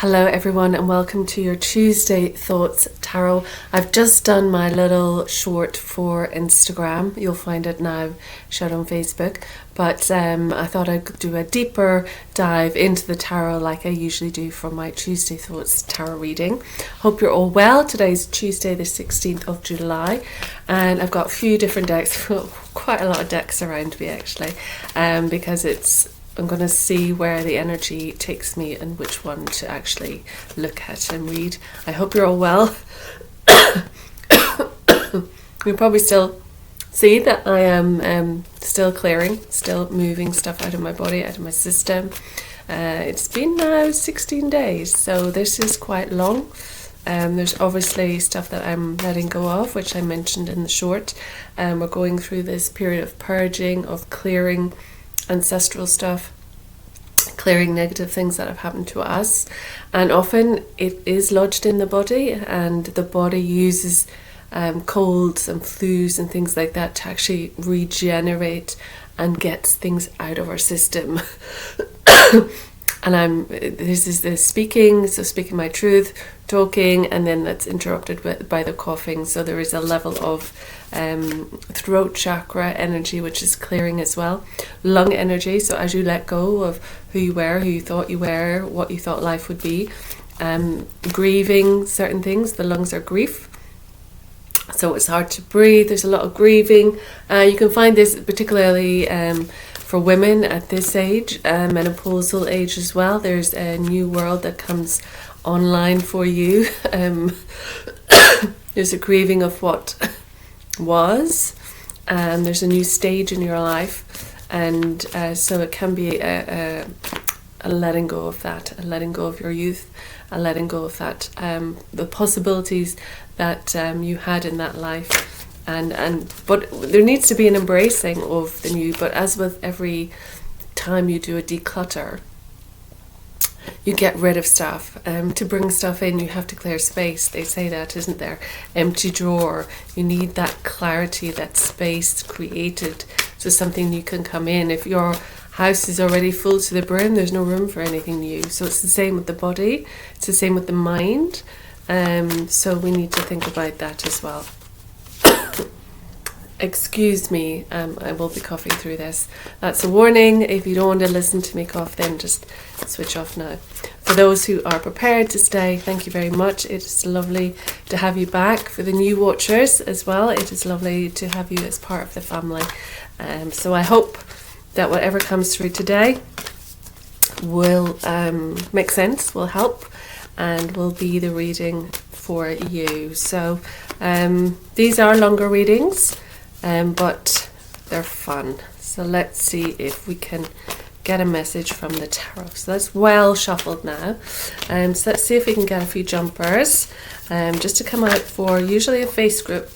Hello everyone and welcome to your Tuesday Thoughts Tarot. I've just done my little short for Instagram. You'll find it now shared on Facebook. But I thought I'd do a deeper dive into the tarot like I usually do for my Tuesday Thoughts tarot reading. Hope you're all well. Today's Tuesday the 16th of July and I've got a few different decks, quite a lot of decks around me actually, because I'm going to see where the energy takes me and which one to actually look at and read. I hope you're all well. You'll probably still see that I am still clearing, still moving stuff out of my body, out of my system. It's been now 16 days, so this is quite long. There's obviously stuff that I'm letting go of, which I mentioned in the short. We're going through this period of purging, of clearing ancestral stuff, clearing negative things that have happened to us, and often it is lodged in the body, and the body uses colds and flus and things like that to actually regenerate and get things out of our system. And this is the speaking, so speaking my truth, talking, and then that's interrupted by the coughing. So there is a level of throat chakra energy, which is clearing as well. Lung energy, so as you let go of who you were, who you thought you were, what you thought life would be. Grieving certain things, the lungs are grief. So it's hard to breathe, there's a lot of grieving. You can find this particularly for women at this age, menopausal age as well. There's a new world that comes online for you. There's a grieving of what was, and there's a new stage in your life, and so it can be a letting go of that, a letting go of your youth, a letting go of that, the possibilities that you had in that life. But there needs to be an embracing of the new. But as with every time you do a declutter, you get rid of stuff. To bring stuff in, you have to clear space. They say that, isn't there? Empty drawer. You need that clarity, that space created so something new can come in. If your house is already full to the brim, there's no room for anything new. So it's the same with the body. It's the same with the mind. So we need to think about that as well. Excuse me, I will be coughing through this. That's a warning. If you don't want to listen to me cough, then just switch off now. For those who are prepared to stay, thank you very much. It is lovely to have you back. For the new watchers as well, it is lovely to have you as part of the family. So I hope that whatever comes through today will make sense, will help, and will be the reading for you. So these are longer readings, but they're fun. So let's see if we can get a message from the tarot. So that's well shuffled now. So let's see if we can get a few jumpers just to come out for usually a Facebook.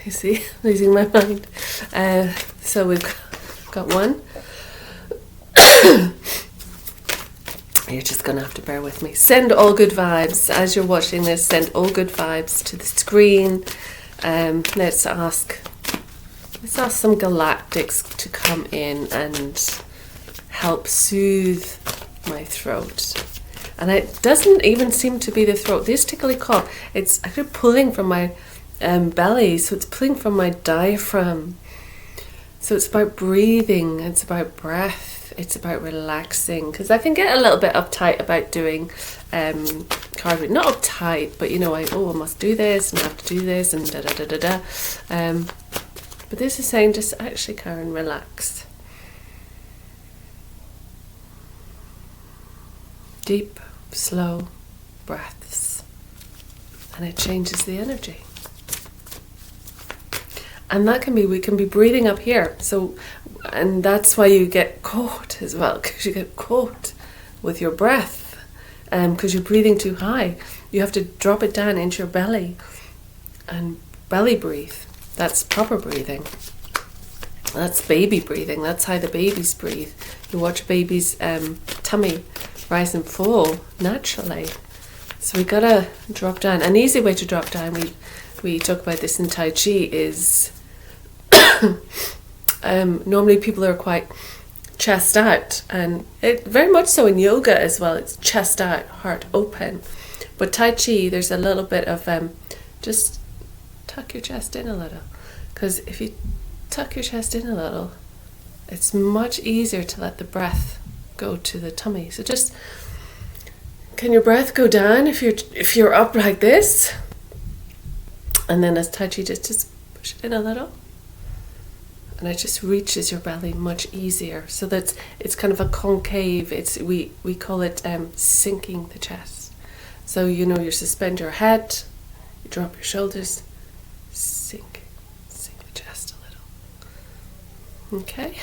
You see, losing my mind. So we've got one. You're just going to have to bear with me. Send all good vibes. As you're watching this, send all good vibes to the screen. Let's ask some galactics to come in and help soothe my throat. And it doesn't even seem to be the throat. This tickly cough, it's actually pulling from my belly. So it's pulling from my diaphragm. So it's about breathing. It's about breath. It's about relaxing, because I can get a little bit uptight about doing card reading. Not uptight, but I must do this and I have to do this and da da da da da. But this is saying just actually, Karen, relax. Deep, slow breaths, and it changes the energy. And that can be, we can be breathing up here. So, and that's why you get caught as well, because you get caught with your breath, because you're breathing too high. You have to drop it down into your belly and belly breathe. That's proper breathing. That's baby breathing. That's how the babies breathe. You watch a baby's tummy rise and fall naturally. So we gotta drop down. An easy way to drop down, we talk about this in Tai Chi, is normally people are quite chest out, and it very much so in yoga as well. It's chest out, heart open. But Tai Chi, there's a little bit of just tuck your chest in a little, because if you tuck your chest in a little, it's much easier to let the breath go to the tummy. So just, can your breath go down if you're up like this? And then as Tai Chi, just push it in a little. And it just reaches your belly much easier. So that's, it's kind of a concave. We call it sinking the chest. So you suspend your head, you drop your shoulders, sink the chest a little. Okay?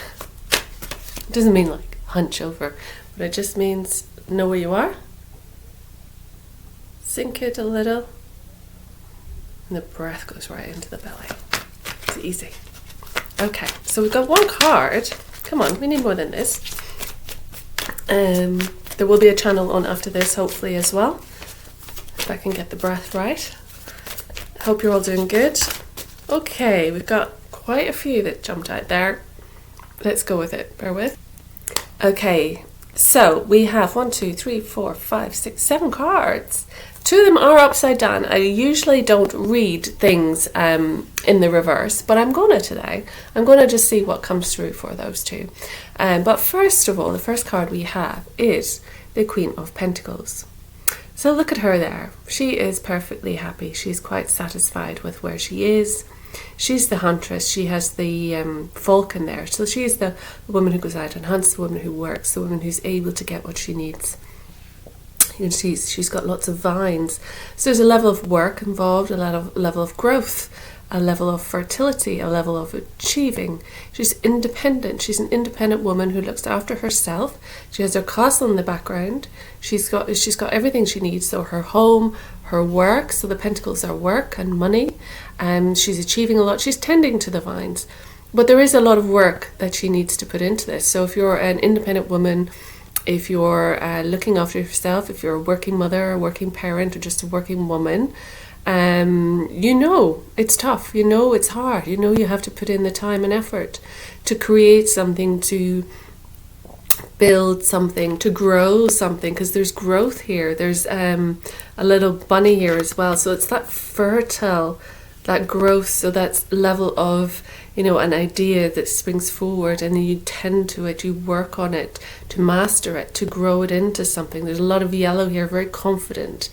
It doesn't mean like hunch over, but it just means know where you are. Sink it a little. And the breath goes right into the belly. It's easy. Okay, so we've got one card. Come on, we need more than this. There will be a channel on after this, hopefully, as well. If I can get the breath right. Hope you're all doing good. Okay, we've got quite a few that jumped out there. Let's go with it. Bear with. Okay, so we have 1, 2, 3, 4, 5, 6, 7 cards. 2 of them are upside down. I usually don't read things in the reverse, but I'm going to today. I'm going to just see what comes through for those 2. But first of all, the first card we have is the Queen of Pentacles. So look at her there. She is perfectly happy. She's quite satisfied with where she is. She's the huntress. She has the falcon there. So she is the woman who goes out and hunts, the woman who works, the woman who's able to get what she needs. And she's got lots of vines. So there's a level of work involved, a level of growth, a level of fertility, a level of achieving. She's independent. She's an independent woman who looks after herself. She has her castle in the background. She's got everything she needs. So her home, her work. So the pentacles are work and money. She's achieving a lot. She's tending to the vines. But there is a lot of work that she needs to put into this. So if you're an independent woman, if you're looking after yourself, if you're a working mother, a working parent, or just a working woman, it's tough, it's hard, you have to put in the time and effort to create something, to build something, to grow something, because there's growth here. There's a little bunny here as well. So it's that fertile, that growth, so that's level of, an idea that springs forward, and then you tend to it, you work on it, to master it, to grow it into something. There's a lot of yellow here, very confident.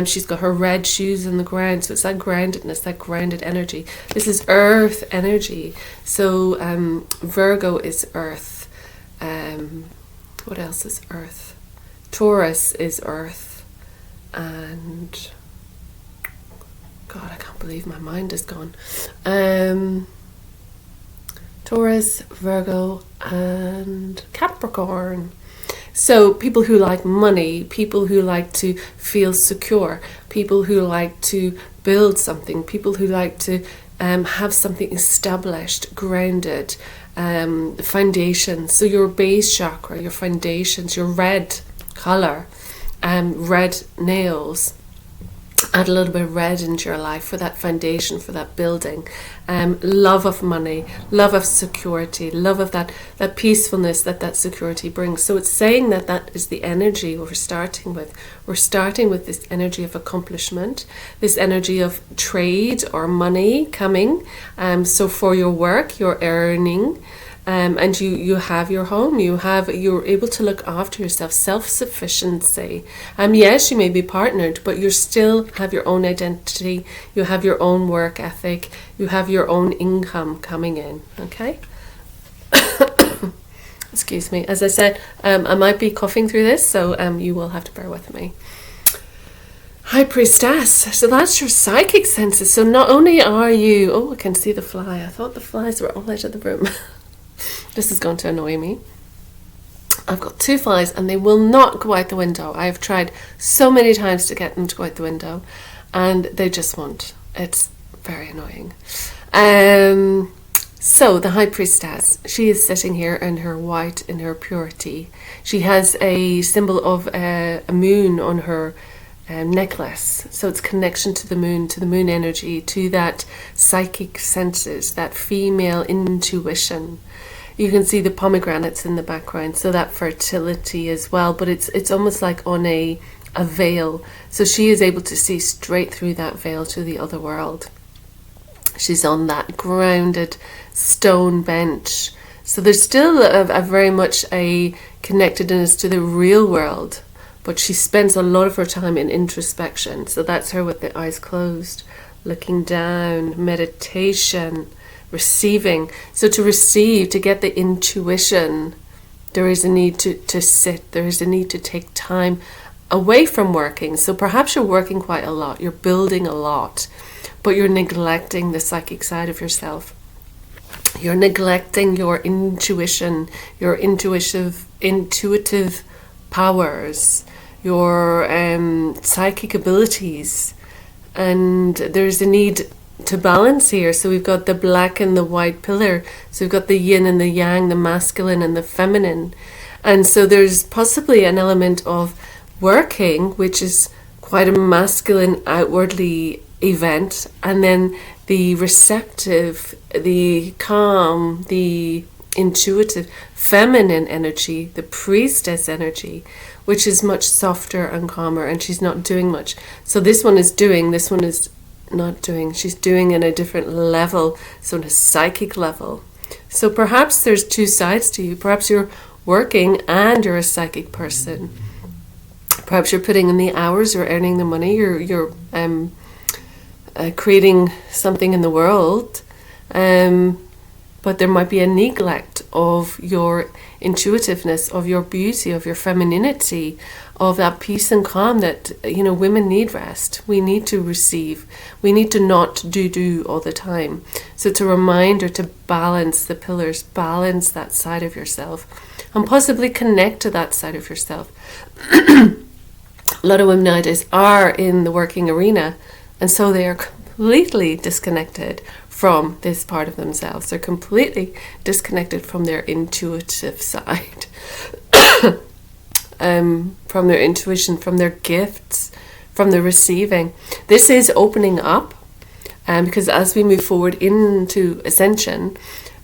She's got her red shoes in the ground, so it's that groundedness, that grounded energy. This is earth energy. So Virgo is earth. What else is earth? Taurus is earth. And God, I can't believe my mind is gone. Taurus, Virgo, and Capricorn. So people who like money, people who like to feel secure, people who like to build something, people who like to have something established, grounded, foundations. So your base chakra, your foundations, your red colour, red nails. Add a little bit of red into your life for that foundation, for that building. Love of money, love of security, love of that peacefulness that security brings. So it's saying that is the energy we're starting with. We're starting with this energy of accomplishment, this energy of trade or money coming. So for your work, you're earning. And you have your home, you're able to look after yourself, self-sufficiency. Yes, you may be partnered, but you still have your own identity, you have your own work ethic, you have your own income coming in, okay? Excuse me. As I said, I might be coughing through this, so you will have to bear with me. High Priestess, so that's your psychic senses. So not only are you, I can see the fly. I thought the flies were all out of the room. This is going to annoy me. I've got 2 flies and they will not go out the window. I have tried so many times to get them to go out the window and they just won't. It's very annoying. So the High Priestess, she is sitting here in her white, in her purity. She has a symbol of a moon on her necklace. So it's connection to the moon energy, to that psychic senses, that female intuition. You can see the pomegranates in the background, so that fertility as well, but it's almost like on a veil. So she is able to see straight through that veil to the other world. She's on that grounded stone bench. So there's still a very much a connectedness to the real world, but she spends a lot of her time in introspection. So that's her with the eyes closed, looking down, meditation, receiving. So to receive, to get the intuition, there is a need to sit. There is a need to take time away from working. So perhaps you're working quite a lot. You're building a lot, but you're neglecting the psychic side of yourself. You're neglecting your intuition, your intuitive powers, your psychic abilities. And there's a need to balance here. So we've got the black and the white pillar. So we've got the yin and the yang, the masculine and the feminine. And so there's possibly an element of working, which is quite a masculine outwardly event, and then the receptive, the calm, the intuitive feminine energy, the priestess energy, which is much softer and calmer, and she's not doing much. So this one is doing, this one is not doing. She's doing in a different level, so on a psychic level. So perhaps there's two sides to you. Perhaps you're working and you're a psychic person. Perhaps you're putting in the hours, you're earning the money, you're creating something in the world, but there might be a neglect of your intuitiveness, of your beauty, of your femininity, of that peace and calm that, women need rest. We need to receive. We need to not do all the time. So to remind her to balance the pillars, balance that side of yourself, and possibly connect to that side of yourself. A lot of women nowadays are in the working arena, and so they are completely disconnected from this part of themselves. They're completely disconnected from their intuitive side, from their intuition, from their gifts, from the receiving. This is opening up, because as we move forward into ascension,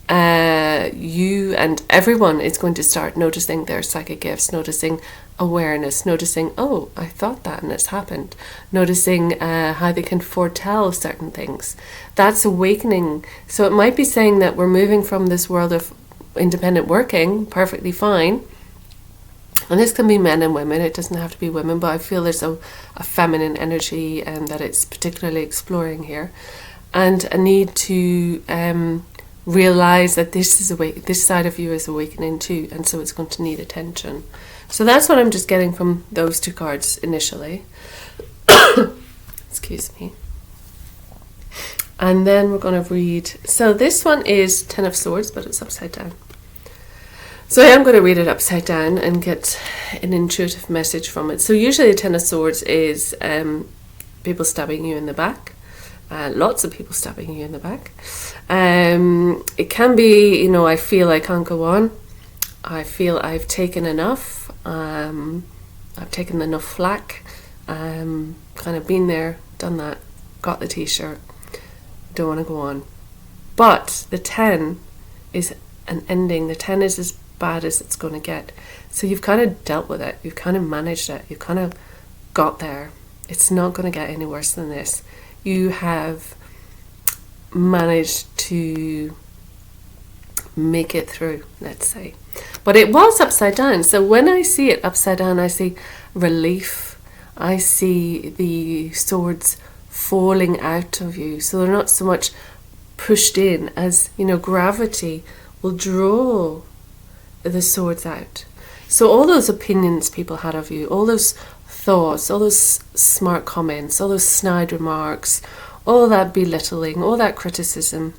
you and everyone is going to start noticing their psychic gifts, noticing awareness, noticing, oh, I thought that and it's happened, noticing how they can foretell certain things. That's awakening. So it might be saying that we're moving from this world of independent working, perfectly fine, and this can be men and women, it doesn't have to be women, but I feel there's a feminine energy that it's particularly exploring here, and a need to realize that this side of you is awakening too, and so it's going to need attention. So that's what I'm just getting from those two cards initially. Excuse me. And then we're going to read. So this one is Ten of Swords, but it's upside down. So I am going to read it upside down and get an intuitive message from it. So usually a Ten of Swords is people stabbing you in the back. Lots of people stabbing you in the back. It can be, I feel I can't go on. I feel I've taken enough. I've taken enough flack. Kind of been there, done that, got the t-shirt. Don't want to go on. But the 10 is an ending. The 10 is as bad as it's going to get. So you've kind of dealt with it. You've kind of managed it. You've kind of got there. It's not going to get any worse than this. You have managed to make it through, let's say. But it was upside down. So when I see it upside down, I see relief. I see the swords falling out of you. So they're not so much pushed in as, gravity will draw the swords out. So all those opinions people had of you, all those thoughts, all those smart comments, all those snide remarks, all that belittling, all that criticism,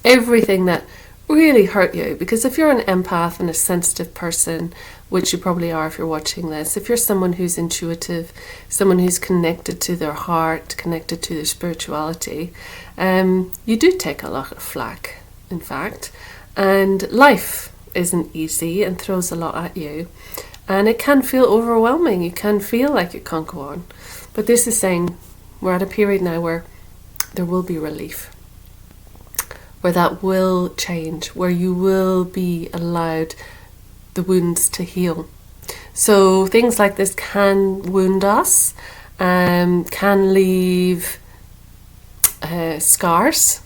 everything that really hurt you. Because if you're an empath and a sensitive person, which you probably are if you're watching this, if you're someone who's intuitive, someone who's connected to their heart, connected to their spirituality, you do take a lot of flack, in fact. And life isn't easy and throws a lot at you. And it can feel overwhelming. You can feel like you can't go on. But this is saying we're at a period now where there will be relief. where that will change, where you will be allowed the wounds to heal. So things like this can wound us, can leave scars.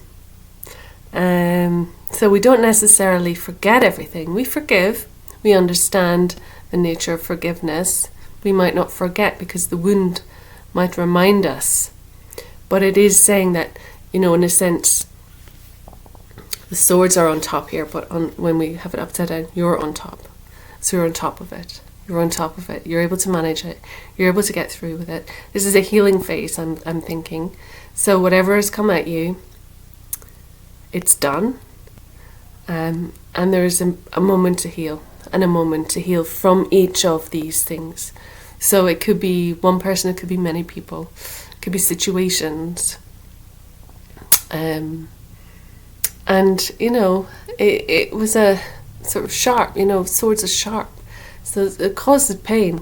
So we don't necessarily forget everything. We forgive. We understand the nature of forgiveness. We might not forget because the wound might remind us. But it is saying that, in a sense, the swords are on top here, but when we have it upside down, you're on top. So you're on top of it. You're on top of it. You're able to manage it. You're able to get through with it. This is a healing phase, I'm thinking. So whatever has come at you, it's done. And there is a moment to heal, and a moment to heal from each of these things. So it could be one person, it could be many people, it could be situations. And, it was a sort of sharp, swords are sharp. So it caused pain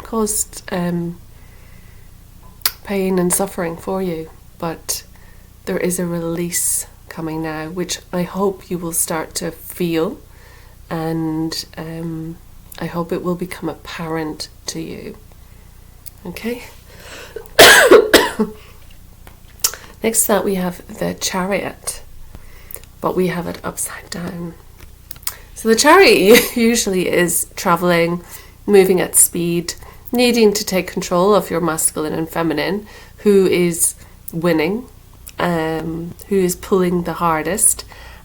and suffering for you. But there is a release coming now, which I hope you will start to feel. And I hope it will become apparent to you. Okay? Next to that we have the Chariot, but we have it upside down. So the Chariot usually is traveling, moving at speed, needing to take control of your masculine and feminine, who is winning, who is pulling the hardest,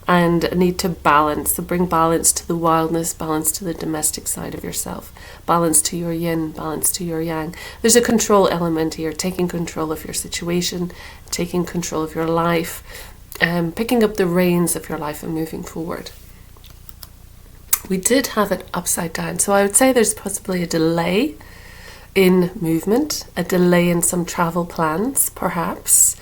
and need to balance, to bring balance to the wildness, balance to the domestic side of yourself, balance to your yin, balance to your yang. There's a control element here, taking control of your situation, taking control of your life, picking up the reins of your life and moving forward. We did have it upside down, so I would say there's possibly a delay in movement, a delay in some travel plans, perhaps.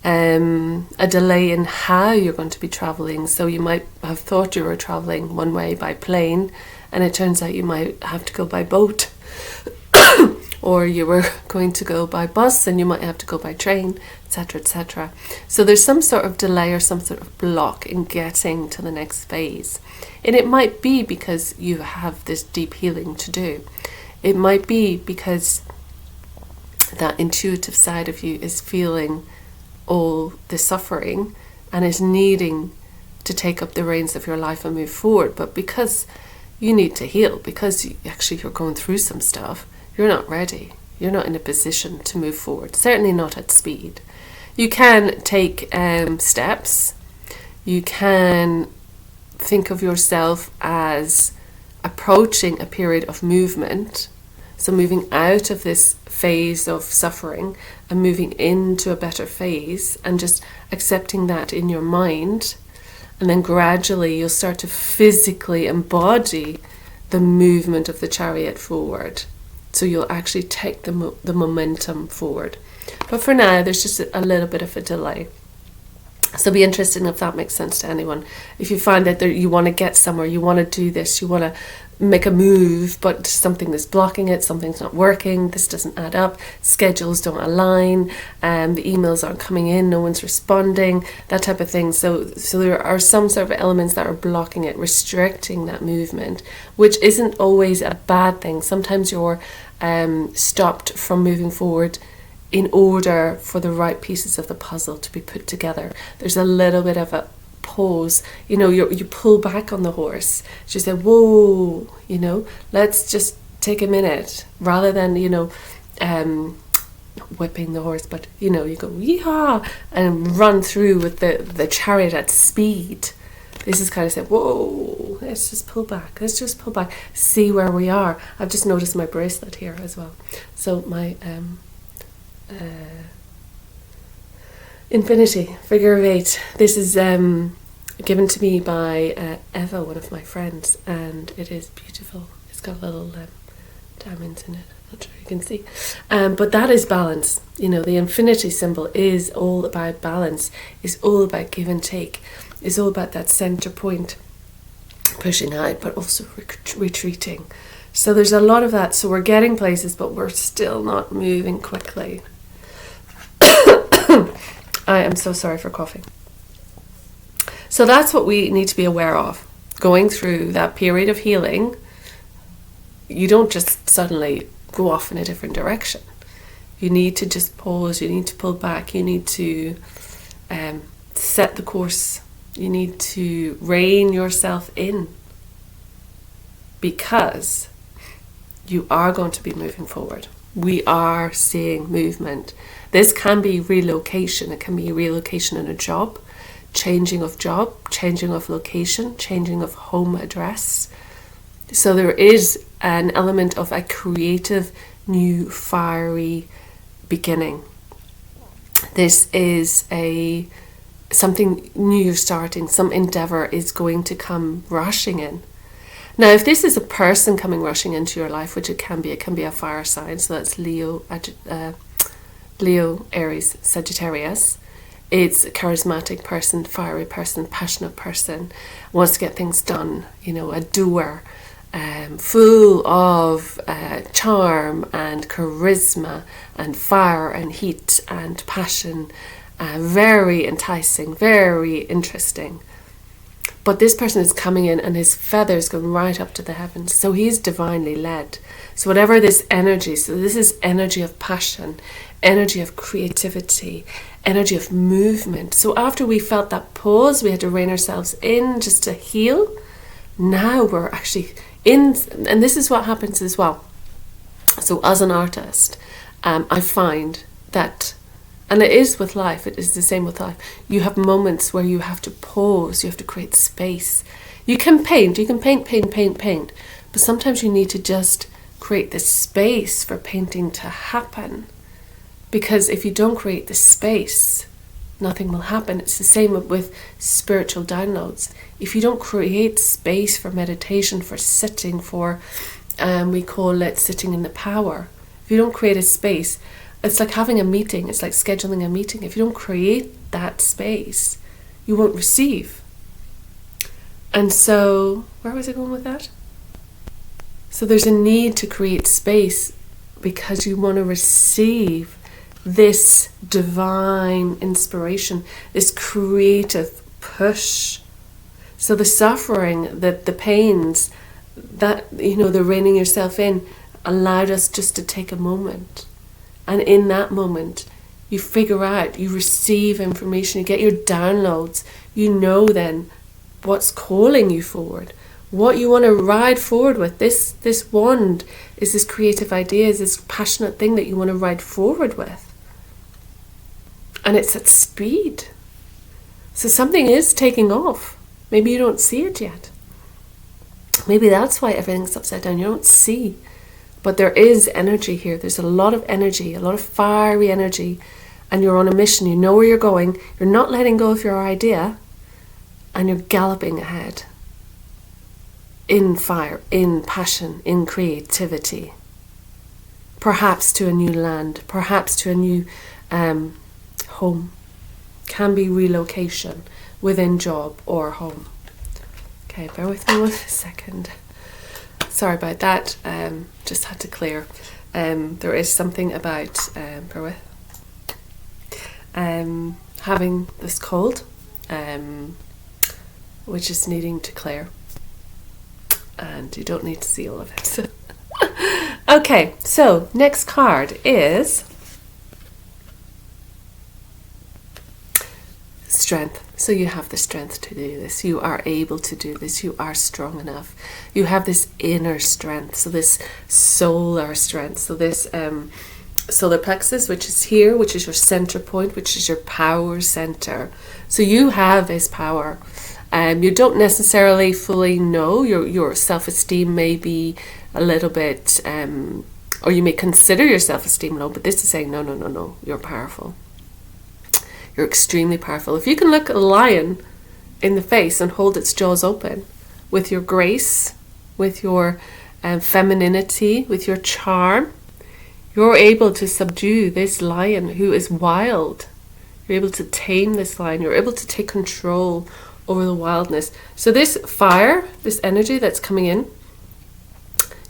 A delay in how you're going to be traveling. So you might have thought you were traveling one way by plane, and it turns out you might have to go by boat. Or you were going to go by bus and you might have to go by train, etc., etc. So there's some sort of delay or some sort of block in getting to the next phase. And it might be because you have this deep healing to do. It might be because that intuitive side of you is feeling all the suffering and is needing to take up the reins of your life and move forward. But because you need to heal, because you're going through some stuff, you're not ready. You're not in a position to move forward, certainly not at speed. You can take steps. You can think of yourself as approaching a period of movement. So moving out of this phase of suffering and moving into a better phase, and just accepting that in your mind. And then gradually you'll start to physically embody the movement of the Chariot forward. So you'll actually take the momentum forward. But for now, there's just a little bit of a delay. So be interested if that makes sense to anyone. If you find that you want to get somewhere, you want to do this, you want to make a move, but something is blocking it, something's not working, this doesn't add up, schedules don't align, the emails aren't coming in, no one's responding, that type of thing. So there are some sort of elements that are blocking it, restricting that movement, which isn't always a bad thing. Sometimes you're stopped from moving forward in order for the right pieces of the puzzle to be put together. There's a little bit of a pause, you pull back on the horse. You say, whoa, let's just take a minute, rather than, whipping the horse, but, you go, yeehaw, and run through with the chariot at speed. This is kind of saying, whoa, let's just pull back, see where we are. I've just noticed my bracelet here as well. So my, Infinity, figure of 8. This is given to me by Eva, one of my friends, and it is beautiful. It's got little diamonds in it. Not sure you can see. But that is balance. The infinity symbol is all about balance. It's all about give and take. It's all about that center point, pushing out, but also retreating. So there's a lot of that. So we're getting places, but we're still not moving quickly. I am so sorry for coughing. So that's what we need to be aware of. Going through that period of healing, you don't just suddenly go off in a different direction. You need to just pause, you need to pull back, you need to set the course, you need to rein yourself in, because you are going to be moving forward. We are seeing movement. This can be relocation. It can be relocation in a job, changing of location, changing of home address. So there is an element of a creative, new, fiery beginning. This is something new you're starting. Some endeavor is going to come rushing in. Now, if this is a person coming rushing into your life, which it can be a fire sign, so that's Leo, Aries, Sagittarius. It's a charismatic person, fiery person, passionate person, wants to get things done, a doer, full of charm and charisma and fire and heat and passion, very enticing, very interesting. But this person is coming in and his feathers go right up to the heavens. So he's divinely led. So whatever this energy, so this is energy of passion, energy of creativity, energy of movement. So after we felt that pause, we had to rein ourselves in just to heal. Now we're actually in, and this is what happens as well. So as an artist, I find that, and it is with life, it is the same with life, you have moments where you have to pause, you have to create space. You can paint, but sometimes you need to just create the space for painting to happen. Because if you don't create the space, nothing will happen. It's the same with spiritual downloads. If you don't create space for meditation, for sitting, for, we call it sitting in the power. If you don't create a space, it's like having a meeting. It's like scheduling a meeting. If you don't create that space, you won't receive. And so, where was I going with that? So there's a need to create space because you want to receive this divine inspiration, this creative push. So the suffering, the pains, that, the reining yourself in allowed us just to take a moment. And in that moment, you figure out, you receive information, you get your downloads, you know then what's calling you forward, what you want to ride forward with. This wand is this creative idea, is this passionate thing that you want to ride forward with. And it's at speed. So something is taking off. Maybe you don't see it yet. Maybe that's why everything's upside down. You don't see. But there is energy here. There's a lot of energy, a lot of fiery energy. And you're on a mission. You know where you're going. You're not letting go of your idea. And you're galloping ahead. In fire, in passion, in creativity. Perhaps to a new land. Perhaps to a new home. Can be relocation within job or home. Okay, bear with me 1 second. Sorry about that. Just had to clear. There is something about bear with. Having this cold, which is needing to clear, and you don't need to see all of it. Okay, so next card is strength. So you have the strength to do this. You are able to do this. You are strong enough. You have this inner strength. So this solar strength. So this solar plexus, which is here, which is your center point, which is your power center. So you have this power. You don't necessarily fully know. Your self-esteem may be a little bit, or you may consider your self-esteem low, but this is saying, no, you're powerful. You're extremely powerful. If you can look a lion in the face and hold its jaws open with your grace, with your femininity, with your charm, you're able to subdue this lion who is wild. You're able to tame this lion. You're able to take control over the wildness. So this fire, this energy that's coming in,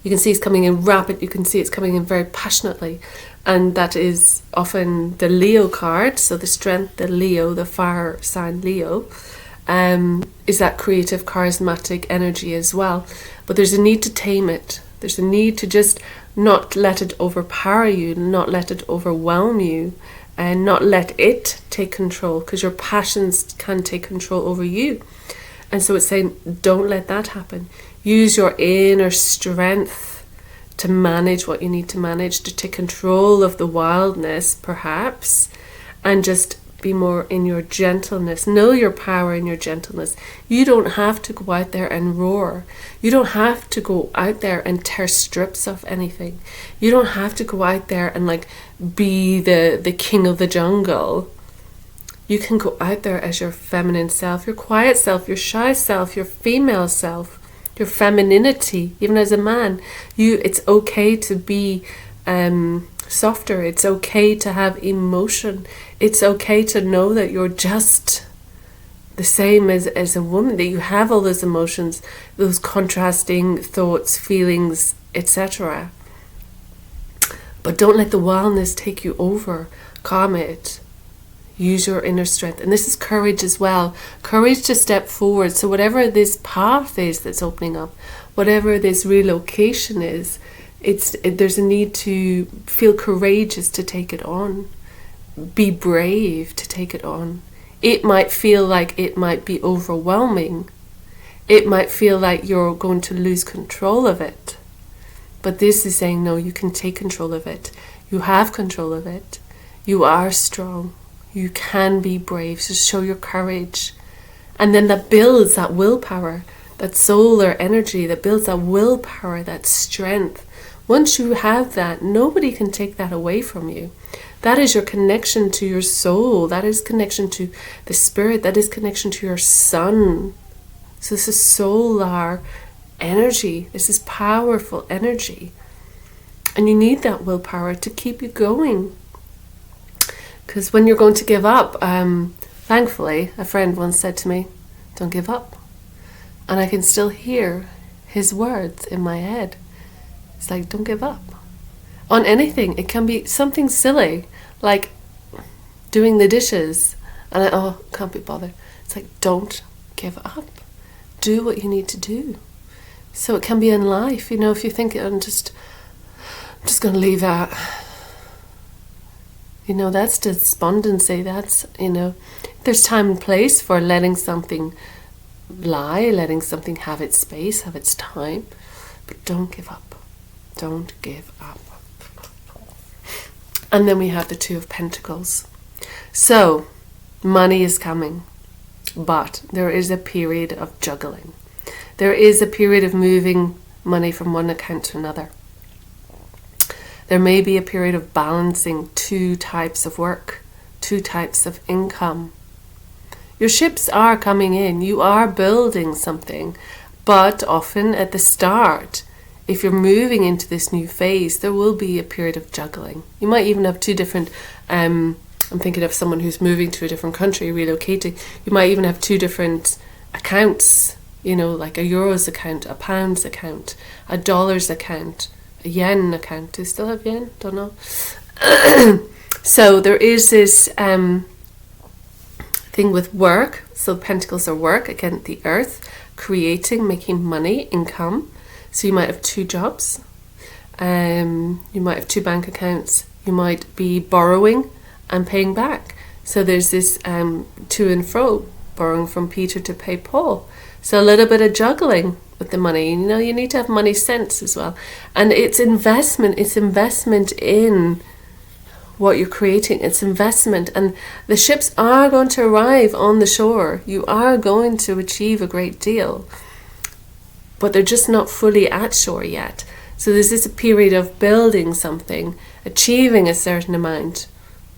you can see it's coming in rapid. You can see it's coming in very passionately. And that is often the Leo card. So the strength, the Leo, the fire sign Leo. is that creative, charismatic energy as well. But there's a need to tame it. There's a need to just not let it overpower you, not let it overwhelm you, and not let it take control, because your passions can take control over you. And so it's saying, don't let that happen. Use your inner strength to manage what you need to manage, to take control of the wildness, perhaps, and just be more in your gentleness. Know your power in your gentleness. You don't have to go out there and roar. You don't have to go out there and tear strips of anything. You don't have to go out there and like be the king of the jungle. You can go out there as your feminine self, your quiet self, your shy self, your female self, your femininity. Even as a man, it's okay to be softer. It's okay to have emotion. It's okay to know that you're just the same as a woman, that you have all those emotions, those contrasting thoughts, feelings, etc. But don't let the wildness take you over. Calm it. Use your inner strength. And this is courage as well. Courage to step forward. So whatever this path is that's opening up, whatever this relocation is, there's a need to feel courageous to take it on. Be brave to take it on. It might feel like it might be overwhelming. It might feel like you're going to lose control of it. But this is saying, no, you can take control of it. You have control of it. You are strong. You can be brave. So show your courage. And then that builds that willpower, that solar energy, that builds that willpower, that strength. Once you have that, nobody can take that away from you. That is your connection to your soul. That is connection to the spirit. That is connection to your sun. So this is solar energy. This is powerful energy. And you need that willpower to keep you going. Because when you're going to give up, thankfully, a friend once said to me, don't give up. And I can still hear his words in my head. It's like, don't give up on anything. It can be something silly, like doing the dishes. And can't be bothered. It's like, don't give up. Do what you need to do. So it can be in life, if you think, I'm just going to leave that. That's despondency. That's, there's time and place for letting something lie, letting something have its space, have its time. But don't give up. Don't give up. And then we have the Two of Pentacles. So, money is coming, but there is a period of juggling. There is a period of moving money from one account to another. There may be a period of balancing two types of work, two types of income. Your ships are coming in. You are building something, but often at the start, if you're moving into this new phase, there will be a period of juggling. You might even have two different, I'm thinking of someone who's moving to a different country, relocating. You might even have two different accounts, like a euros account, a pounds account, a dollars account, a yen account. Do you still have yen? Don't know. So there is this thing with work. So pentacles are work, again, the earth, creating, making money, income. So you might have two jobs, you might have two bank accounts, you might be borrowing and paying back. So there's this to and fro, borrowing from Peter to pay Paul. So a little bit of juggling with the money. You need to have money sense as well. And it's investment in what you're creating. It's investment, and the ships are going to arrive on the shore. You are going to achieve a great deal. But they're just not fully at shore yet. So there's this period of building something, achieving a certain amount,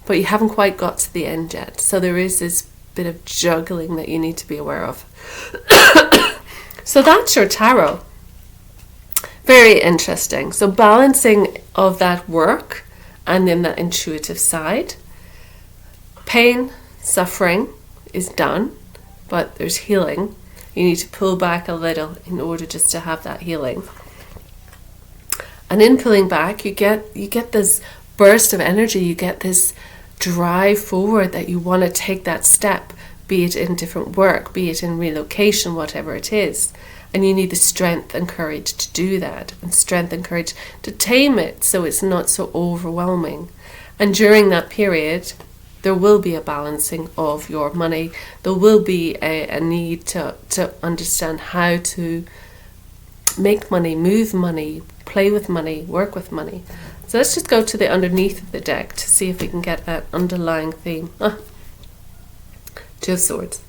but you haven't quite got to the end yet. So there is this bit of juggling that you need to be aware of. So that's your tarot. Very interesting. So balancing of that work and then that intuitive side. Pain, suffering is done, but there's healing. You need to pull back a little in order just to have that healing. And in pulling back, you get this burst of energy. You get this drive forward that you want to take that step. be it in different work, be it in relocation, whatever it is. And you need the strength and courage to do that, and strength and courage to tame it so it's not so overwhelming. And during that period, there will be a balancing of your money. There will be a need to understand how to make money, move money, play with money, work with money. So let's just go to the underneath of the deck to see if we can get an underlying theme. Two of Swords.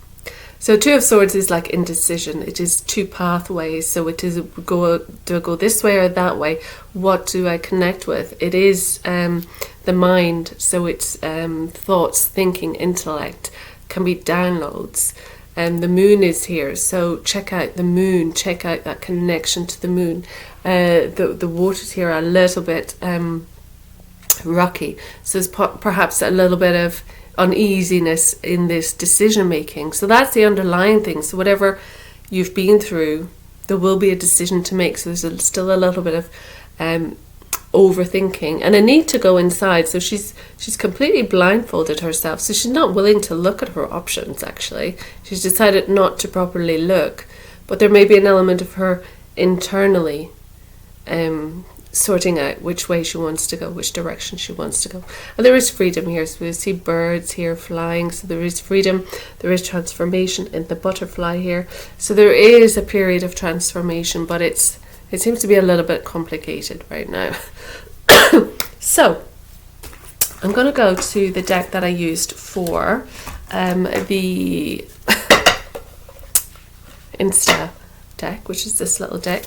So Two of Swords is like indecision. It is two pathways. So it is, do I go this way or that way? What do I connect with? It is the mind. So it's thoughts, thinking, intellect, can be downloads. And the moon is here. So check out the moon. Check out that connection to the moon. The waters here are a little bit rocky. So there's perhaps a little bit of uneasiness in this decision making. So that's the underlying thing. So whatever you've been through, there will be a decision to make. So there's still a little bit of overthinking and a need to go inside. So she's completely blindfolded herself. So she's not willing to look at her options, actually. She's decided not to properly look. But there may be an element of her internally sorting out which way she wants to go, which direction she wants to go. And there is freedom here. So we see birds here flying. So there is freedom. There is transformation in the butterfly here. So there is a period of transformation, but it seems to be a little bit complicated right now. So I'm going to go to the deck that I used for the Insta deck, which is this little deck.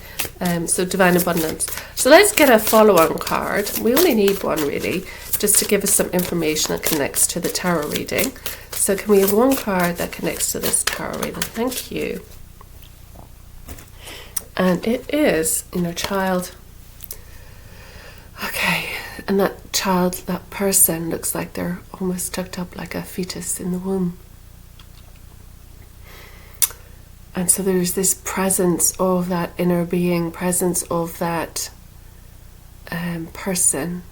So Divine Abundance. So let's get a follow-on card. We only need one, really, just to give us some information that connects to the tarot reading. So can we have one card that connects to this tarot reading? Thank you. And it is Inner Child. Okay, and that child, that person, looks like they're almost tucked up like a fetus in the womb. And so there's this presence of that inner being, presence of that person,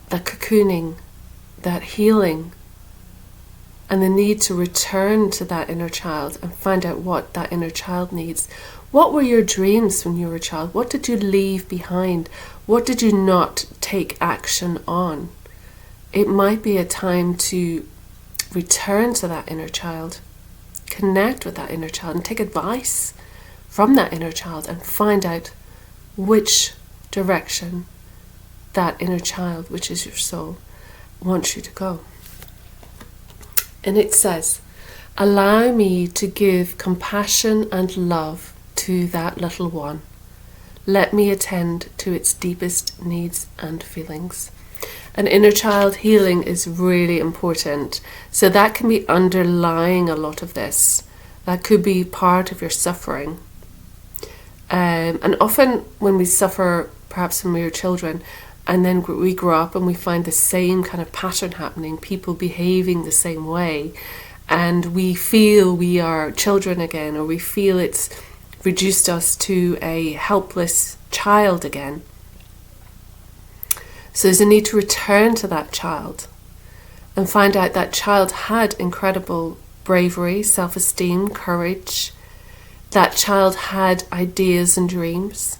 that cocooning, that healing, and the need to return to that inner child and find out what that inner child needs. What were your dreams when you were a child? What did you leave behind? What did you not take action on? It might be a time to return to that inner child, connect with that inner child, and take advice from that inner child and find out which direction that inner child, which is your soul, wants you to go. And it says, allow me to give compassion and love to that little one. Let me attend to its deepest needs and feelings. And inner child healing is really important. So that can be underlying a lot of this. That could be part of your suffering. And often when we suffer, perhaps when we were children, and then we grow up and we find the same kind of pattern happening, people behaving the same way, and we feel we are children again, or we feel it's reduced us to a helpless child again. So there's a need to return to that child and find out that child had incredible bravery, self-esteem, courage. That child had ideas and dreams.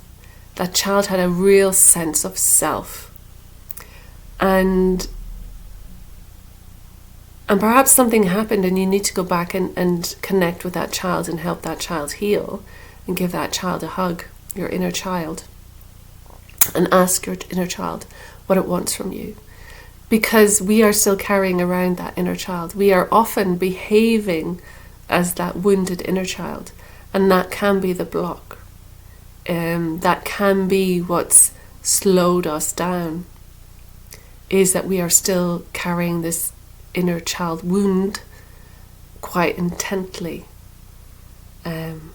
That child had a real sense of self. And perhaps something happened and you need to go back and connect with that child and help that child heal and give that child a hug, your inner child, and ask your inner child what it wants from you. Because we are still carrying around that inner child. We are often behaving as that wounded inner child, and that can be the block. That can be what's slowed us down, is that we are still carrying this inner child wound quite intensely. And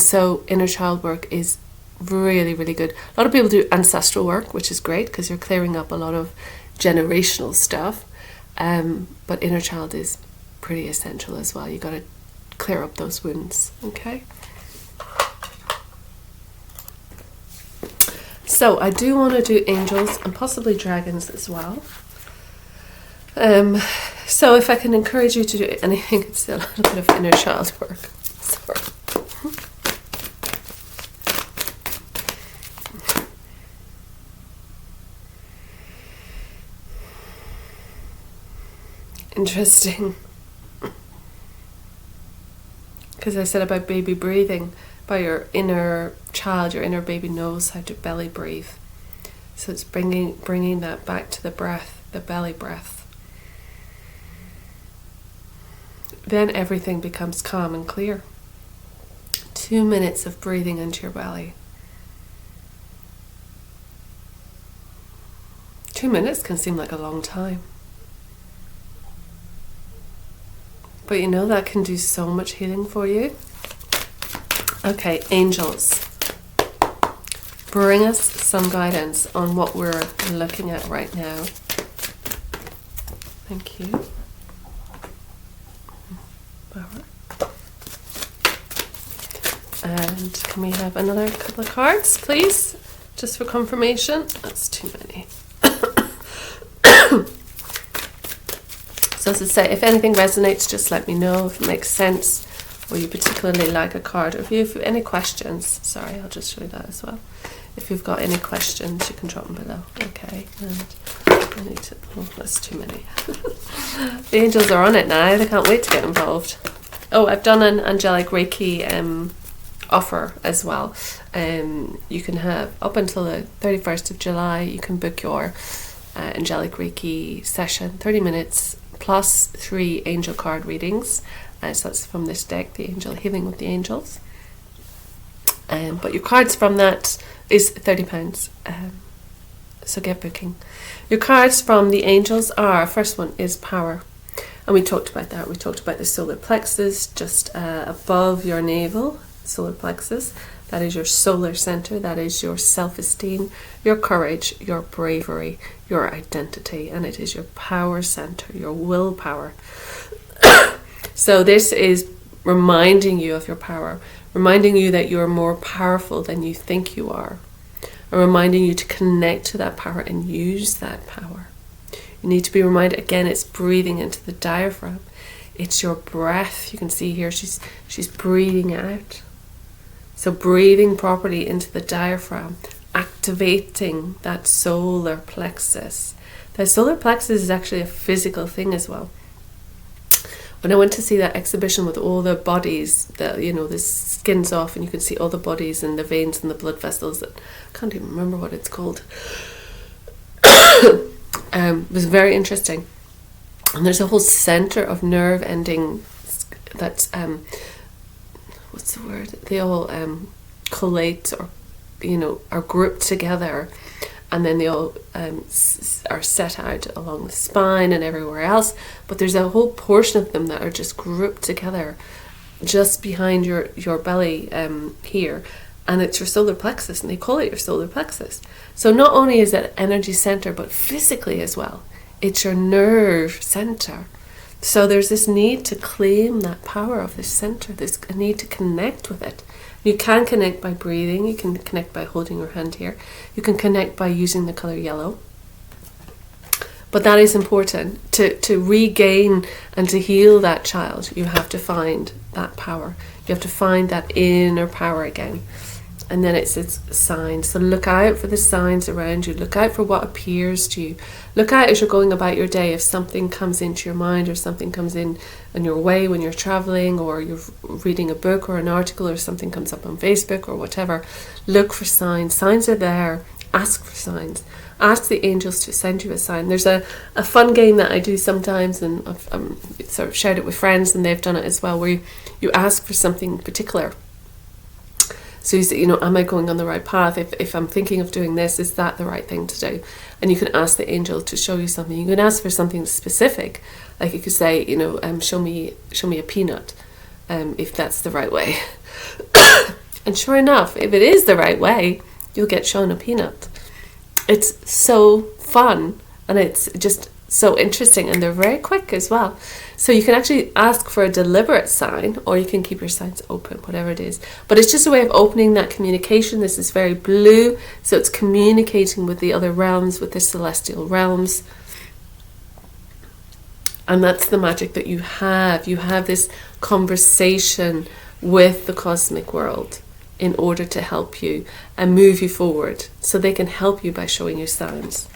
so inner child work is really, really good. A lot of people do ancestral work, which is great because you're clearing up a lot of generational stuff. But inner child is pretty essential as well. You got to clear up those wounds. Okay. So I do want to do angels and possibly dragons as well. So if I can encourage you to do anything, it's a little bit of inner child work. Sorry. Interesting. Because I said about baby breathing, by your inner child, your inner baby knows how to belly breathe. So it's bringing that back to the breath, the belly breath. Then everything becomes calm and clear. 2 minutes of breathing into your belly. 2 minutes can seem like a long time. But you know that can do so much healing for you. Okay, angels. Bring us some guidance on what we're looking at right now. Thank you. And can we have another couple of cards, please? Just for confirmation. That's too many. So as I say, if anything resonates, just let me know if it makes sense, or you particularly like a card, or if you have any questions. Sorry, I'll just show you that as well. If you've got any questions, you can drop them below. Okay, and I need to, oh, that's too many. The angels are on it now. They can't wait to get involved. Oh, I've done an angelic Reiki offer as well. You can have, up until the 31st of July, you can book your angelic Reiki session, 30 minutes, plus 3 angel card readings. So that's from this deck, the Angel Healing with the Angels. But your cards from that is £30. So get booking. Your cards from the angels are, first one is power. And we talked about that. We talked about the solar plexus just above your navel, solar plexus. That is your solar center. That is your self-esteem, your courage, your bravery, your identity. And it is your power center, your willpower. So this is reminding you of your power, reminding you that you're more powerful than you think you are, and reminding you to connect to that power and use that power. You need to be reminded, again, it's breathing into the diaphragm. It's your breath. You can see here she's breathing out. So breathing properly into the diaphragm, activating that solar plexus. The solar plexus is actually a physical thing as well. When I went to see that exhibition with all the bodies, the skin's off and you can see all the bodies and the veins and the blood vessels, I can't even remember what it's called. It was very interesting. And there's a whole center of nerve ending that's, what's the word? They all collate or, are grouped together. And then they all are set out along the spine and everywhere else. But there's a whole portion of them that are just grouped together just behind your belly here. And it's your solar plexus, and they call it your solar plexus. So not only is it energy center, but physically as well. It's your nerve center. So there's this need to claim that power of this center, this need to connect with it. You can connect by breathing, you can connect by holding your hand here, you can connect by using the colour yellow. But that is important. To regain and to heal that child, you have to find that power. You have to find that inner power again. And then it's signs. So look out for the signs around you. Look out for what appears to you. Look out as you're going about your day. If something comes into your mind or something comes in on your way when you're traveling, or you're reading a book or an article, or something comes up on Facebook or whatever, look for signs. Signs are there. Ask for signs. Ask the angels to send you a sign. There's a fun game that I do sometimes, and I've sort of shared it with friends, and they've done it as well, where you ask for something particular. So you say, am I going on the right path? If I'm thinking of doing this, is that the right thing to do? And you can ask the angel to show you something. You can ask for something specific. Like you could say, show me a peanut, if that's the right way. And sure enough, if it is the right way, you'll get shown a peanut. It's so fun, and it's just so interesting, and they're very quick as well. So you can actually ask for a deliberate sign, or you can keep your signs open, whatever it is. But it's just a way of opening that communication. This is very blue, so it's communicating with the other realms, with the celestial realms. And that's the magic that you have. You have this conversation with the cosmic world in order to help you and move you forward. So they can help you by showing you signs.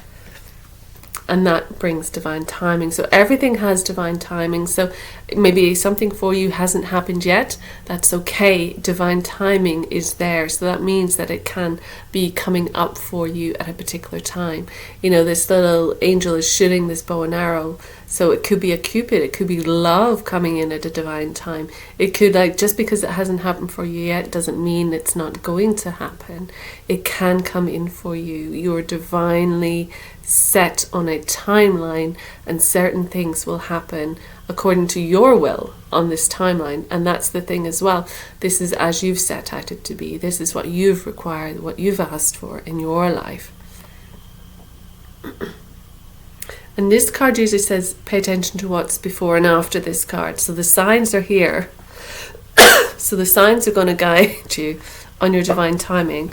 And that brings divine timing. So everything has divine timing. So maybe something for you hasn't happened yet. That's okay. Divine timing is there. So that means that it can be coming up for you at a particular time. You know, this little angel is shooting this bow and arrow. So it could be a Cupid. It could be love coming in at a divine time. It could, like, just because it hasn't happened for you yet doesn't mean it's not going to happen. It can come in for you. You're divinely set on a timeline, and certain things will happen according to your will on this timeline. And that's the thing as well. This is as you've set out it to be. This is what you've required, what you've asked for in your life. And this card usually says pay attention to what's before and after this card. So the signs are here. So the signs are going to guide you on your divine timing.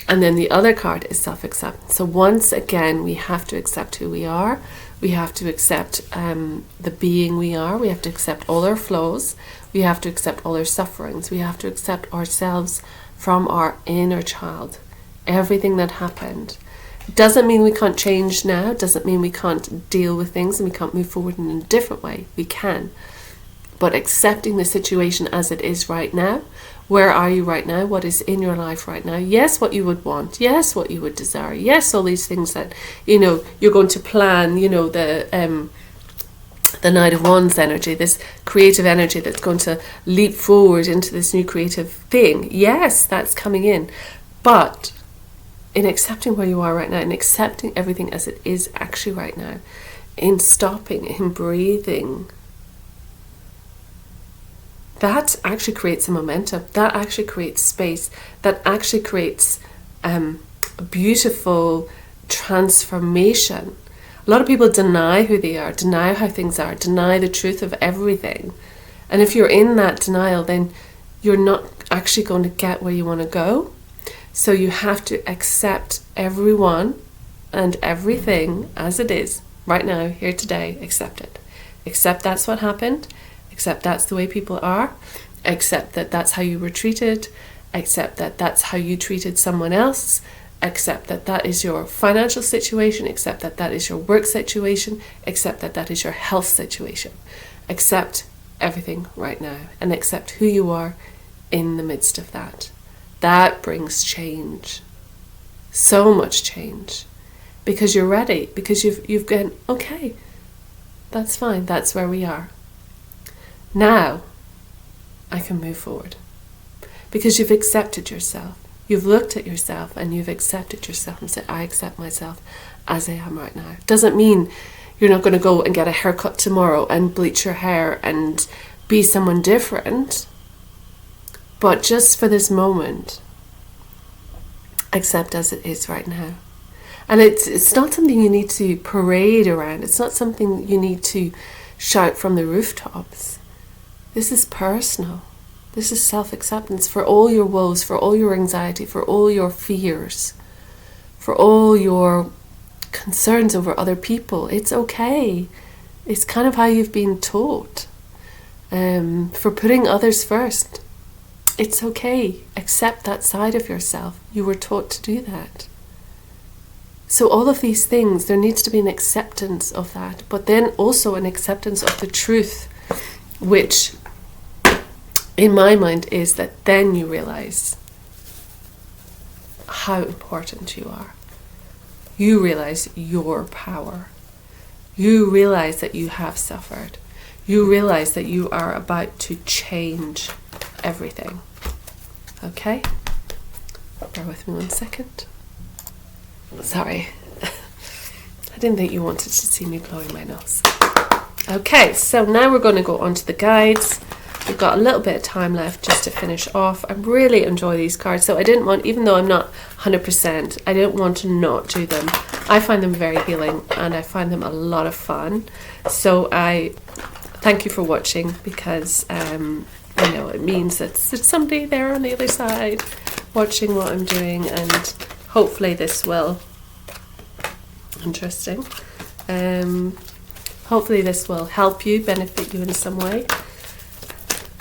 And then the other card is self-acceptance. So once again, we have to accept who we are. We have to accept the being we are. We have to accept all our flaws. We have to accept all our sufferings. We have to accept ourselves from our inner child. Everything that happened. Doesn't mean we can't change now. Doesn't mean we can't deal with things and we can't move forward in a different way. We can. But accepting the situation as it is right now. Where are you right now? What is in your life right now? Yes, what you would want. Yes, what you would desire. Yes, all these things that, you know, you're going to plan, you know, the Knight of Wands energy, this creative energy that's going to leap forward into this new creative thing. Yes, that's coming in. But in accepting where you are right now, in accepting everything as it is actually right now, in stopping, in breathing, that actually creates a momentum. That actually creates space. That actually creates a beautiful transformation. A lot of people deny who they are, deny how things are, deny the truth of everything. And if you're in that denial, then you're not actually going to get where you want to go. So you have to accept everyone and everything as it is right now, here today. Accept it. Accept that's what happened. Accept that's the way people are. Accept that that's how you were treated. Accept that that's how you treated someone else. Accept that that is your financial situation. Accept that that is your work situation. Accept that that is your health situation. Accept everything right now and accept who you are in the midst of that. That brings change. So much change. Because you're ready. Because you've gone, okay, that's fine. That's where we are. Now, I can move forward. Because you've accepted yourself. You've looked at yourself and you've accepted yourself and said, I accept myself as I am right now. Doesn't mean you're not going to go and get a haircut tomorrow and bleach your hair and be someone different. But just for this moment, accept as it is right now. And it's not something you need to parade around. It's not something you need to shout from the rooftops. This is personal. This is self-acceptance for all your woes, for all your anxiety, for all your fears, for all your concerns over other people. It's okay. It's kind of how you've been taught. For putting others first. It's okay. Accept that side of yourself. You were taught to do that. So all of these things, there needs to be an acceptance of that, but then also an acceptance of the truth, which in my mind is that then you realize how important you are. You realize your power. You realize that you have suffered. You realize that you are about to change everything. Okay? Bear with me 1 second. Sorry. I didn't think you wanted to see me blowing my nose. Okay, so now we're going to go on to the guides. We've got a little bit of time left just to finish off. I really enjoy these cards, so I didn't want, even though I'm not 100%, I didn't want to not do them. I find them very healing and I find them a lot of fun. So I thank you for watching, because you know, it means that there's somebody there on the other side watching what I'm doing, and hopefully this will interesting. hopefully this will help you, benefit you in some way.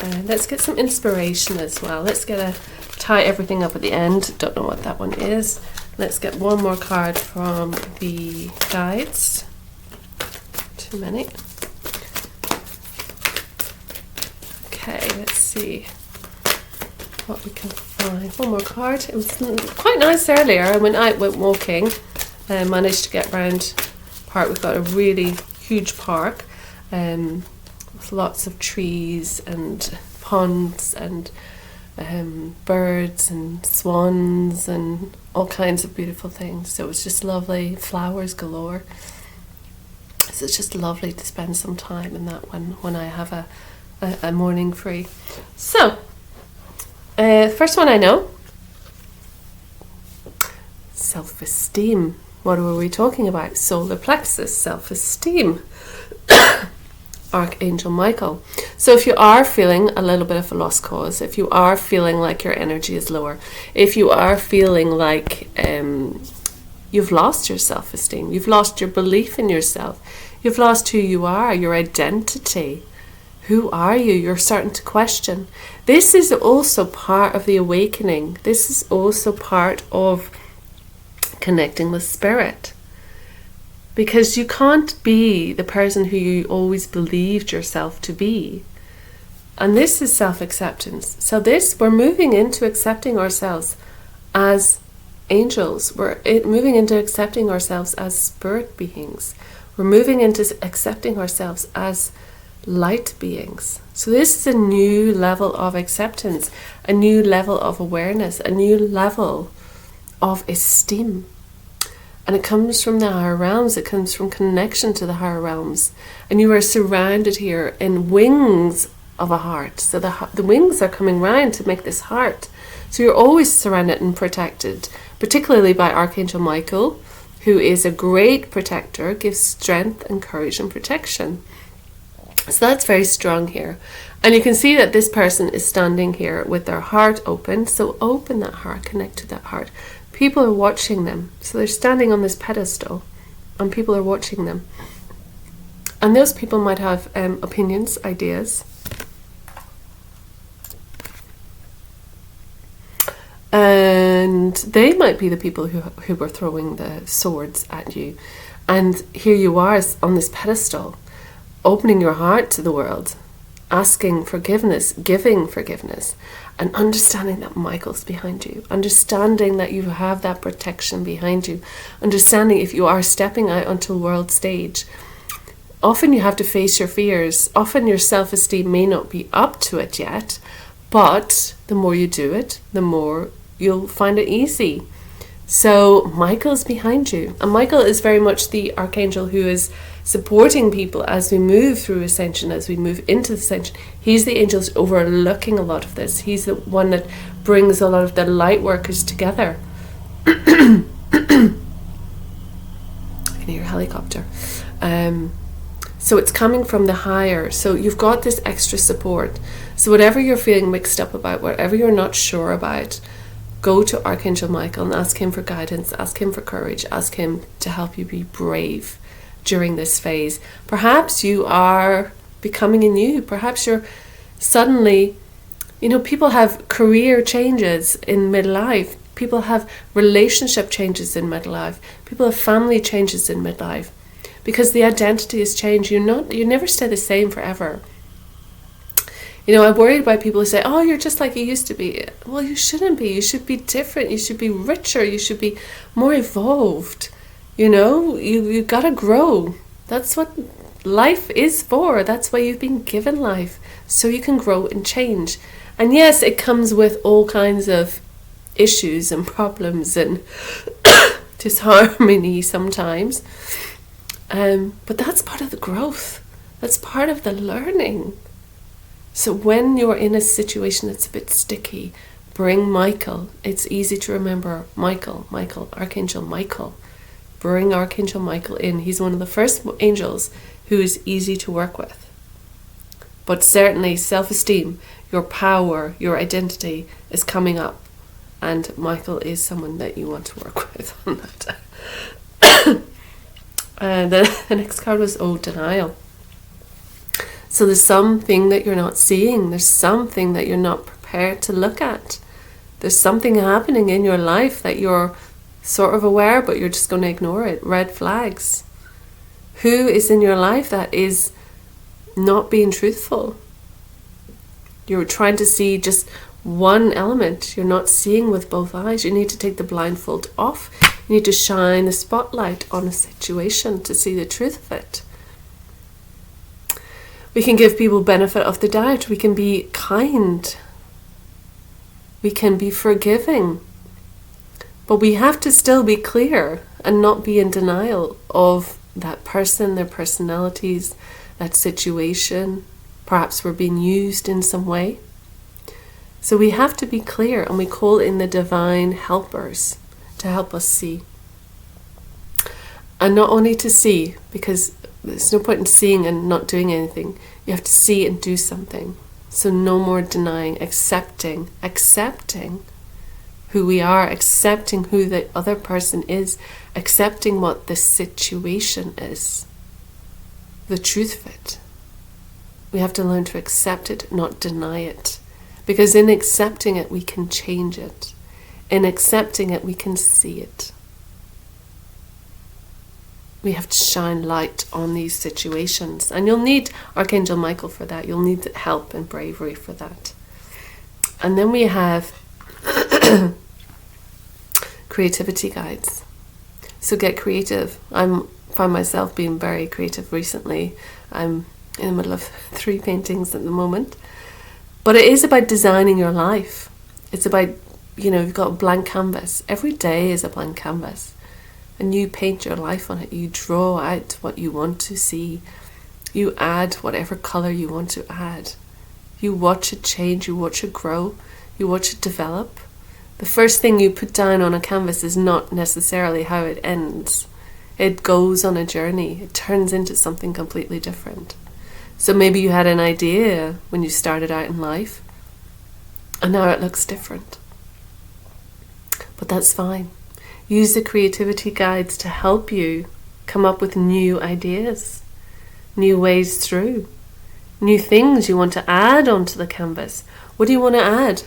And let's get some inspiration as well. Let's tie everything up at the end. Don't know what that one is. Let's get one more card from the guides. Too many. Okay, let's see what we can find. One more card. It was quite nice earlier. When I went walking and managed to get around park. We've got a really huge park with lots of trees and ponds and birds and swans and all kinds of beautiful things. So it was just lovely. Flowers galore. So it's just lovely to spend some time in that when I have a morning free. So, first one I know, self-esteem. What were we talking about? Solar plexus, self-esteem. Archangel Michael. So if you are feeling a little bit of a lost cause, if you are feeling like your energy is lower, if you are feeling like you've lost your self-esteem, you've lost your belief in yourself, you've lost who you are, your identity. Who are you? You're starting to question. This is also part of the awakening. This is also part of connecting with spirit. Because you can't be the person who you always believed yourself to be. And this is self-acceptance. So we're moving into accepting ourselves as angels. We're moving into accepting ourselves as spirit beings. We're moving into accepting ourselves as light beings. So this is a new level of acceptance, a new level of awareness, a new level of esteem. And it comes from the higher realms. It comes from connection to the higher realms. And you are surrounded here in wings of a heart. So the wings are coming round to make this heart. So you're always surrounded and protected, particularly by Archangel Michael, who is a great protector, gives strength and courage and protection. So that's very strong here. And you can see that this person is standing here with their heart open. So open that heart, connect to that heart. People are watching them. So they're standing on this pedestal and people are watching them. And those people might have opinions, ideas. And they might be the people who were throwing the swords at you. And here you are on this pedestal, opening your heart to the world, asking forgiveness, giving forgiveness, and understanding that Michael's behind you, understanding that you have that protection behind you, understanding if you are stepping out onto the world stage, often you have to face your fears. Often your self-esteem may not be up to it yet, but the more you do it, the more you'll find it easy. So Michael's behind you. And Michael is very much the archangel who is supporting people as we move through ascension, as we move into ascension. He's the angel who's overlooking a lot of this. He's the one that brings a lot of the light workers together. I can hear a helicopter. So it's coming from the higher. So you've got this extra support. So whatever you're feeling mixed up about, whatever you're not sure about, go to Archangel Michael and ask him for guidance, ask him for courage, ask him to help you be brave during this phase. Perhaps you are becoming anew. Perhaps you're suddenly, people have career changes in midlife. People have relationship changes in midlife. People have family changes in midlife. Because the identity has changed. You never stay the same forever. I'm worried about people who say, oh, you're just like you used to be. Well, you shouldn't be. You should be different. You should be richer. You should be more evolved. You got to grow. That's what life is for. That's why you've been given life. So you can grow and change. And yes, it comes with all kinds of issues and problems and disharmony sometimes. But that's part of the growth. That's part of the learning. So when you're in a situation that's a bit sticky, bring Michael. It's easy to remember Michael, Archangel Michael. Bring Archangel Michael in. He's one of the first angels who is easy to work with. But certainly self-esteem, your power, your identity is coming up. And Michael is someone that you want to work with on that. The next card was denial. So there's something that you're not seeing. There's something that you're not prepared to look at. There's something happening in your life that you're sort of aware, but you're just going to ignore it. Red flags. Who is in your life that is not being truthful? You're trying to see just one element. You're not seeing with both eyes. You need to take the blindfold off. You need to shine the spotlight on a situation to see the truth of it. We can give people benefit of the doubt. We can be kind. We can be forgiving. But we have to still be clear and not be in denial of that person, their personalities, that situation. Perhaps we're being used in some way. So we have to be clear, and we call in the divine helpers to help us see. And not only to see, because there's no point in seeing and not doing anything. You have to see and do something. So no more denying, accepting who we are, accepting who the other person is, accepting what the situation is, the truth of it. We have to learn to accept it, not deny it. Because in accepting it, we can change it. In accepting it, we can see it. We have to shine light on these situations. And you'll need Archangel Michael for that. You'll need help and bravery for that. And then we have creativity guides. So get creative. I find myself being very creative recently. I'm in the middle of 3 paintings at the moment. But it is about designing your life. It's about, you've got a blank canvas. Every day is a blank canvas. And you paint your life on it. You draw out what you want to see. You add whatever colour you want to add. You watch it change. You watch it grow. You watch it develop. The first thing you put down on a canvas is not necessarily how it ends. It goes on a journey. It turns into something completely different. So maybe you had an idea when you started out in life, and now it looks different. But that's fine. Use the creativity guides to help you come up with new ideas, new ways through, new things you want to add onto the canvas. What do you want to add?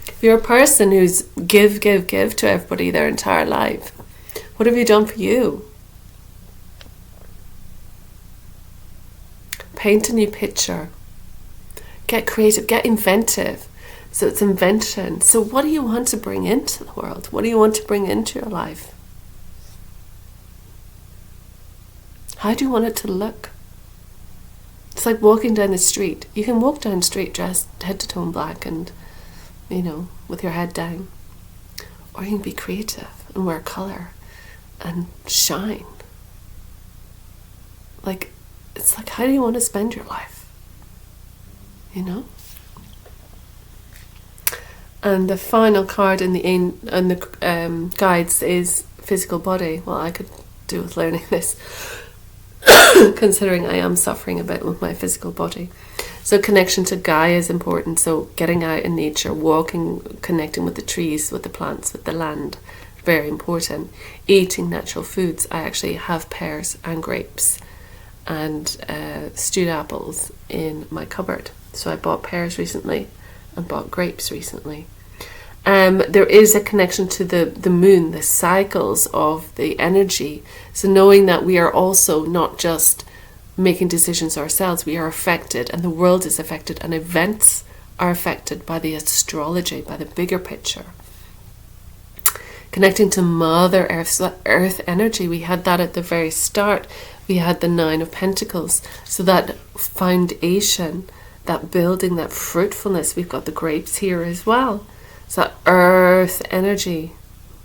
If you're a person who's give to everybody their entire life, what have you done for you? Paint a new picture. Get creative, get inventive. So it's invention. So what do you want to bring into the world? What do you want to bring into your life? How do you want it to look? It's like walking down the street. You can walk down the street dressed head to toe in black and, with your head down. Or you can be creative and wear colour and shine. It's like, how do you want to spend your life? And the final card in the guides is physical body. Well, I could do with learning this, considering I am suffering a bit with my physical body. So connection to Gaia is important. So getting out in nature, walking, connecting with the trees, with the plants, with the land, very important. Eating natural foods. I actually have pears and grapes and stewed apples in my cupboard. So I bought pears recently and bought grapes recently. There is a connection to the moon, the cycles of the energy. So knowing that we are also not just making decisions ourselves, we are affected, and the world is affected, and events are affected by the astrology, by the bigger picture. Connecting to Mother Earth, so that earth energy, we had that at the very start. We had the 9 of Pentacles. So that foundation, that building, that fruitfulness, we've got the grapes here as well. So that earth energy,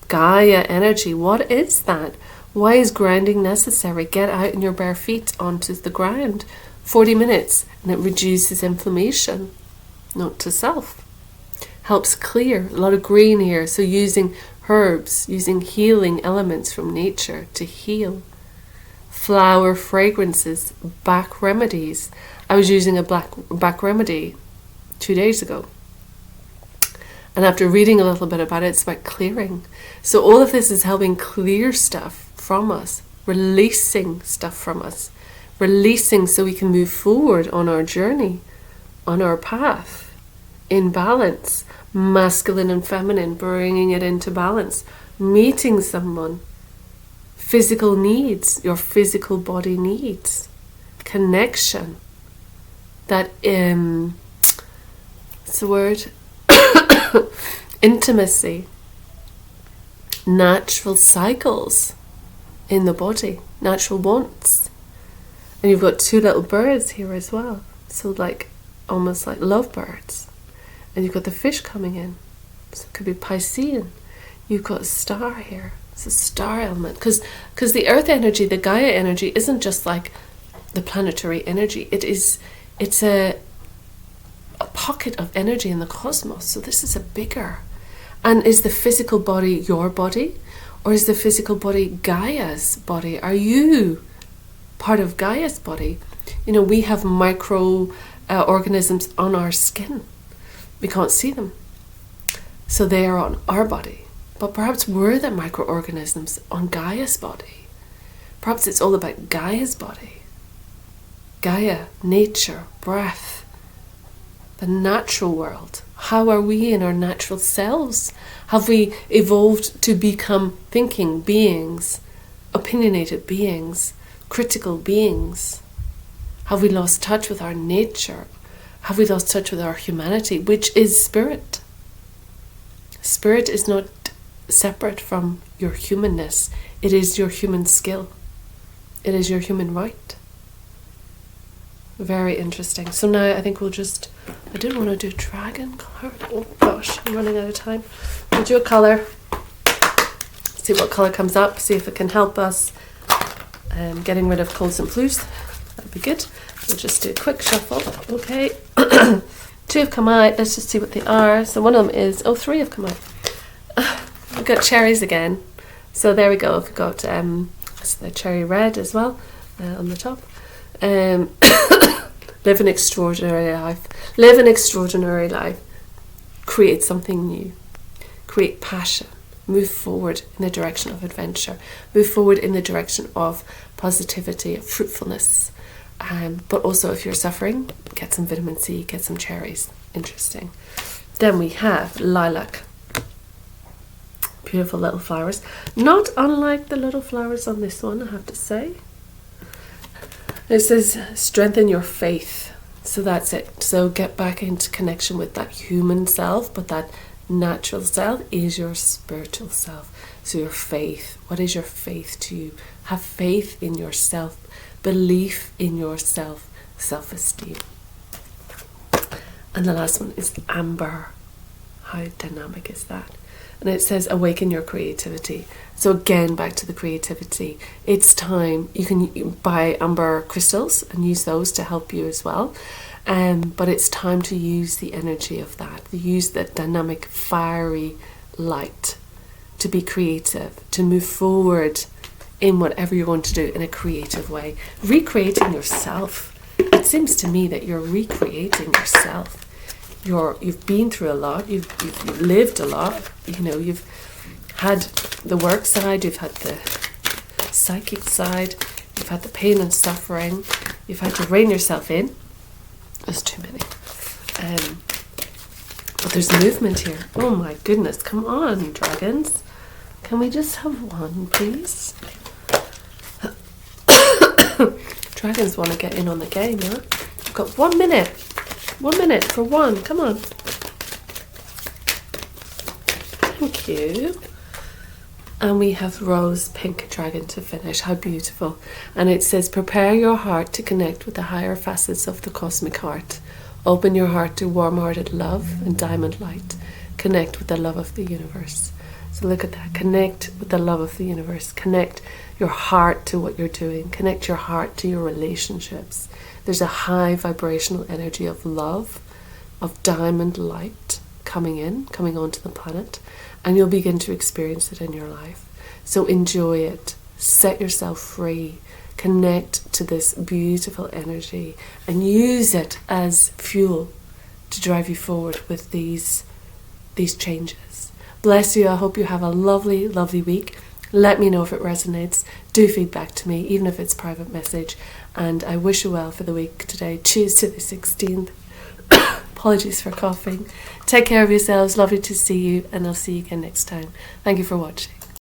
Gaia energy, what is that? Why is grounding necessary? Get out in your bare feet onto the ground. 40 minutes, and it reduces inflammation. Note to self. Helps clear. A lot of green here. So using herbs, using healing elements from nature to heal. Flower fragrances, back remedies. I was using a back remedy 2 days ago. And after reading a little bit about it, it's about clearing. So all of this is helping clear stuff from us, releasing stuff from us, releasing so we can move forward on our journey, on our path, in balance, masculine and feminine, bringing it into balance, meeting someone, physical needs, your physical body needs, connection, that what's the word? Intimacy, natural cycles in the body, natural wants. And you've got 2 little birds here as well, so like almost like lovebirds. And you've got the fish coming in, so it could be Piscean. You've got a star here. It's a star element, because the earth energy, the Gaia energy, isn't just like the planetary energy. It's a pocket of energy in the cosmos. So this is a bigger. And is the physical body your body, or is the physical body Gaia's body? Are you part of Gaia's body? You know, we have micro organisms on our skin. We can't see them, so they are on our body. But perhaps we're the microorganisms on Gaia's body. Perhaps it's all about Gaia's body. Gaia, nature, breath, the natural world. How are we in our natural selves? Have we evolved to become thinking beings, opinionated beings, critical beings? Have we lost touch with our nature? Have we lost touch with our humanity, which is spirit? Spirit is not separate from your humanness. It is your human skill. It is your human right. Very interesting. So now I think we'll just, I didn't want to do dragon colour. Oh gosh, I'm running out of time. We'll do a colour. See what colour comes up. See if it can help us getting rid of colds and flus. That'd be good. We'll just do a quick shuffle. Okay. 2 have come out. Let's just see what they are. So one of them is, 3 have come out. We've got cherries again. So there we go. We've got so the cherry red as well on the top. Live an extraordinary life. Live an extraordinary life. Create something new. Create passion. Move forward in the direction of adventure. Move forward in the direction of positivity, of fruitfulness. But also, if you're suffering, get some vitamin C, get some cherries. Interesting. Then we have lilac. Beautiful little flowers. Not unlike the little flowers on this one, I have to say. It says, strengthen your faith. So that's it. So get back into connection with that human self, but that natural self is your spiritual self. So your faith. What is your faith to you? Have faith in yourself. Belief in yourself. Self-esteem. And the last one is amber. How dynamic is that? And it says awaken your creativity. So again, back to the creativity. It's time. You can buy amber crystals and use those to help you as well. But it's time to use the energy of that. Use that dynamic, fiery light to be creative, to move forward in whatever you're going to do in a creative way. Recreating yourself. It seems to me that you're recreating yourself. You've been through a lot. You've lived a lot. You know, you've had the work side. You've had the psychic side. You've had the pain and suffering. You've had to rein yourself in. There's too many. But there's movement here. Oh my goodness! Come on, dragons. Can we just have one, please? Dragons want to get in on the game, huh? I've got 1 minute. 1 minute for one. Come on. Thank you. And we have rose pink dragon to finish. How beautiful. And it says, prepare your heart to connect with the higher facets of the cosmic heart. Open your heart to warm-hearted love and diamond light. Connect with the love of the universe. So look at that. Connect with the love of the universe. Connect your heart to what you're doing. Connect your heart to your relationships. There's a high vibrational energy of love, of diamond light coming onto the planet, and you'll begin to experience it in your life. So enjoy it. Set yourself free. Connect to this beautiful energy and use it as fuel to drive you forward with these changes. Bless you. I hope you have a lovely, lovely week. Let me know if it resonates. Do feedback to me, even if it's private message. And I wish you well for the week today. Tuesday the 16th. Apologies for coughing. Take care of yourselves. Lovely to see you. And I'll see you again next time. Thank you for watching.